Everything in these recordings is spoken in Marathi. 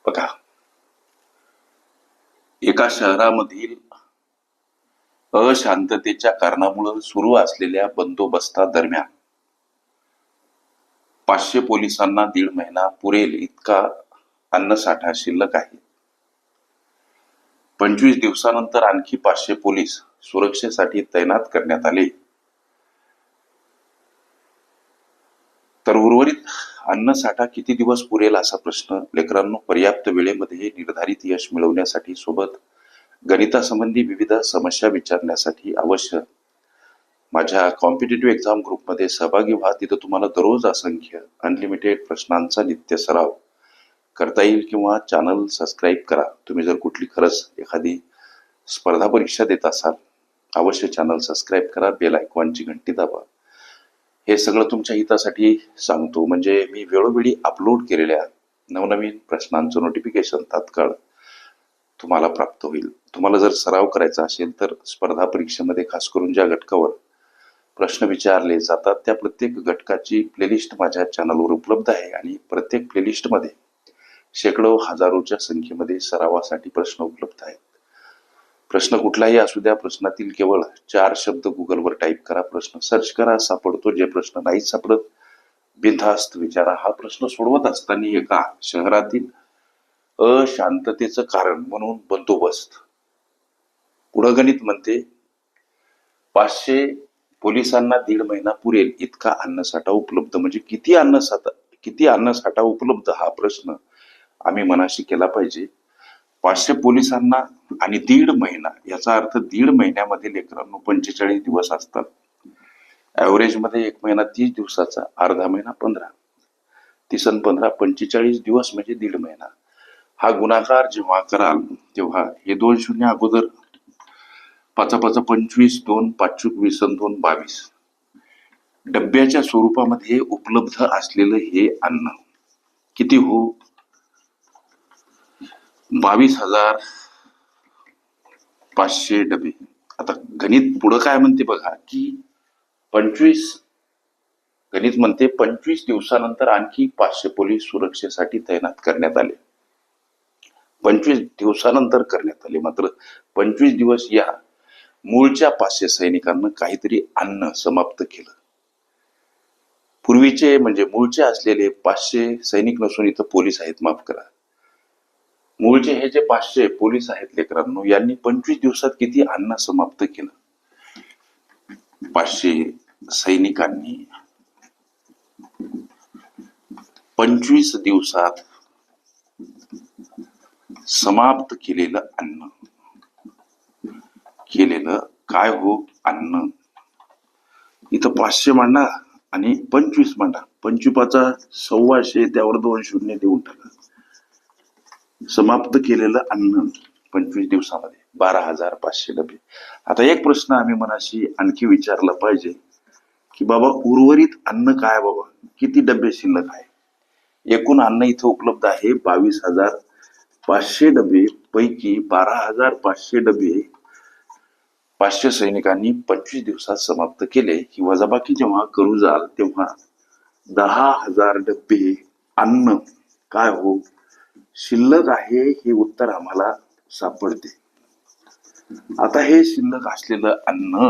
बघा, एका शहरामधील अशांततेच्या कारणामुळे सुरू असलेल्या बंदोबस्तादरम्यान 500 पोलिसांना 1.5 महिना पुरेल इतका अन्नसाठा शिल्लक आहे. 25 दिवसानंतर आणखी 500 पोलीस सुरक्षेसाठी तैनात करण्यात आले. तर उर्वरित अन्नसाठा किती दिवस पुरेल असा प्रश्न लेकरांनो पर्याप्त वेळेमध्ये निर्धारित यश मिळवण्यासाठी सोबत गणितासंबंधी विविध समस्या विचारण्यासाठी अवश्य माझ्या कॉम्पिटिटिव्ह एक्झाम ग्रुपमध्ये सहभागी व्हा. तिथं तुम्हाला दररोज असंख्य अनलिमिटेड प्रश्नांचा नित्य सराव करता येईल. किंवा चॅनल सबस्क्राईब करा. तुम्ही जर कुठली खरंच एखादी स्पर्धा परीक्षा देत असाल अवश्य चॅनल सबस्क्राईब करा, बेल आयकॉनची घंटी दाबा. हे सगळं तुमच्या हितासाठी सांगतो, म्हणजे मी वेळोवेळी अपलोड केलेल्या नवनवीन प्रश्नांचं नोटिफिकेशन तात्काळ तुम्हाला प्राप्त होईल. तुम्हाला जर सराव करायचा असेल तर स्पर्धा परीक्षेमध्ये खास करून ज्या घटकावर प्रश्न विचारले जातात त्या प्रत्येक घटकाची प्लेलिस्ट माझ्या चॅनलवर उपलब्ध आहे आणि प्रत्येक प्लेलिस्टमध्ये शेकडो हजारोच्या संख्येमध्ये सरावासाठी प्रश्न उपलब्ध आहेत. प्रश्न कुठलाही असू द्या, प्रश्नातील केवळ 4 शब्द गुगलवर टाईप करा, प्रश्न सर्च करा, सापडतो. जे प्रश्न नाही सापडत बिनधास्त विचारा. हा प्रश्न सोडवत असताना एका शहरातील अशांततेचं कारण म्हणून बंदोबस्त. पुढं गणित म्हणते 500 पोलिसांना 1.5 महिना पुरेल इतका अन्नसाठा उपलब्ध. म्हणजे किती अन्नसाठा उपलब्ध हा प्रश्न आम्ही मनाशी केला पाहिजे. 500 पोलिसांना आणि 1.5 महिना याचा अर्थ 1.5 महिन्यामध्ये लेकरांनो 45 दिवस असतात. ऍव्हरेज मध्ये 1 महिना 30 दिवसाचा, अर्धा महिना 15, 30 आणि 15 45 दिवस म्हणजे 1.5 महिना. हा गुणाकार जेव्हा कराल तेव्हा हे 2 शून्य अगोदर 5 5 25, 2 5 20 आणि 2 22 डब्याच्या स्वरूपामध्ये उपलब्ध असलेलं हे अन्न किती हो? 22,500 डबे. आता गणित पुढं काय म्हणते बघा की 25 गणित म्हणते 25 दिवसानंतर आणखी 500 पोलीस सुरक्षेसाठी तैनात करण्यात आले. 25 दिवसानंतर करण्यात आले. मात्र 25 दिवस या मूळच्या 500 सैनिकांना काहीतरी अन्न समाप्त केलं. पूर्वीचे म्हणजे मूळचे असलेले 500 सैनिक नसून इथं पोलीस आहेत, माफ करा. मूळचे हे जे 500 पोलीस आहेत लेकरांनो, यांनी 25 दिवसात किती अन्न समाप्त केलं? 500 सैनिकांनी 25 दिवसात समाप्त केलेलं अन्न. केलेलं काय हो? अन्न. इथं 500 मांडा आणि 25 मांडा. 25 1,200, त्यावर 2 शून्य देऊन टाका. समाप्त केलेलं अन्न 25 दिवसामध्ये 12,500 डबे. आता एक प्रश्न आम्ही मनाशी आणखी विचारला पाहिजे की बाबा उर्वरित अन्न काय बाबा, किती डबे शिल्लक आहे? एकूण अन्न इथं उपलब्ध आहे 22,500 डबे. पैकी 12,500 डबे 500 सैनिकांनी 25 दिवसात समाप्त केले. ही वजाबाकी जेव्हा करू जाल तेव्हा 10,000 डबे अन्न काय हो शिल्लक आहे, हे उत्तर आम्हाला सापडते. आता हे शिल्लक असलेलं अन्न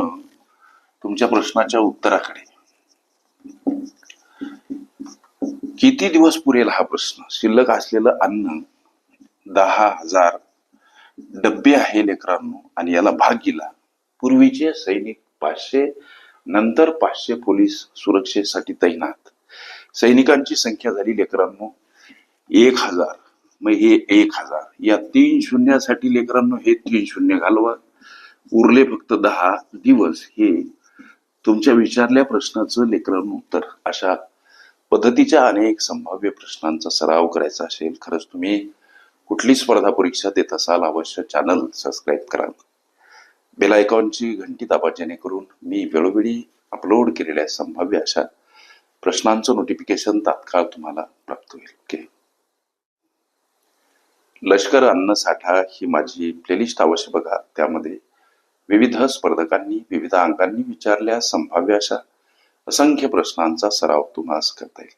तुमच्या प्रश्नाच्या उत्तराकडे किती दिवस पुरेल हा प्रश्न. शिल्लक असलेलं अन्न 10,000 डबे आहे लेकरांनो आणि याला भाग गेला. पूर्वीचे सैनिक 500, नंतर 500 पोलीस सुरक्षेसाठी तैनात. सैनिकांची संख्या झाली लेकरांनो 1,000. मग हे 1,000 या 3 शून्यासाठी लेकरांनो हे 3 शून्य घालवा. उरले फक्त 10 दिवस. हे तुमच्या विचारल्या प्रश्नाचं लेकरांनो उत्तर. अशा पद्धतीच्या अनेक संभाव्य प्रश्नांचा सराव करायचा असेल, खरंच तुम्ही कुठली स्पर्धा परीक्षा देत असाल अवश्य चॅनल सबस्क्राईब करा, बेल आयकॉनची घंटी दाबा, जेणेकरून मी वेळोवेळी अपलोड केलेल्या संभाव्य अशा प्रश्नांचं नोटिफिकेशन तात्काळ तुम्हाला प्राप्त होईल. ओके. लष्कर अन्नसाठा ही माझी प्लेलिस्ट अवश्य बघा. त्यामध्ये विविध स्पर्धकांनी विविध अंकांनी विचारल्या संभाव्य अशा असंख्य प्रश्नांचा सराव तुम्हाला करता येईल.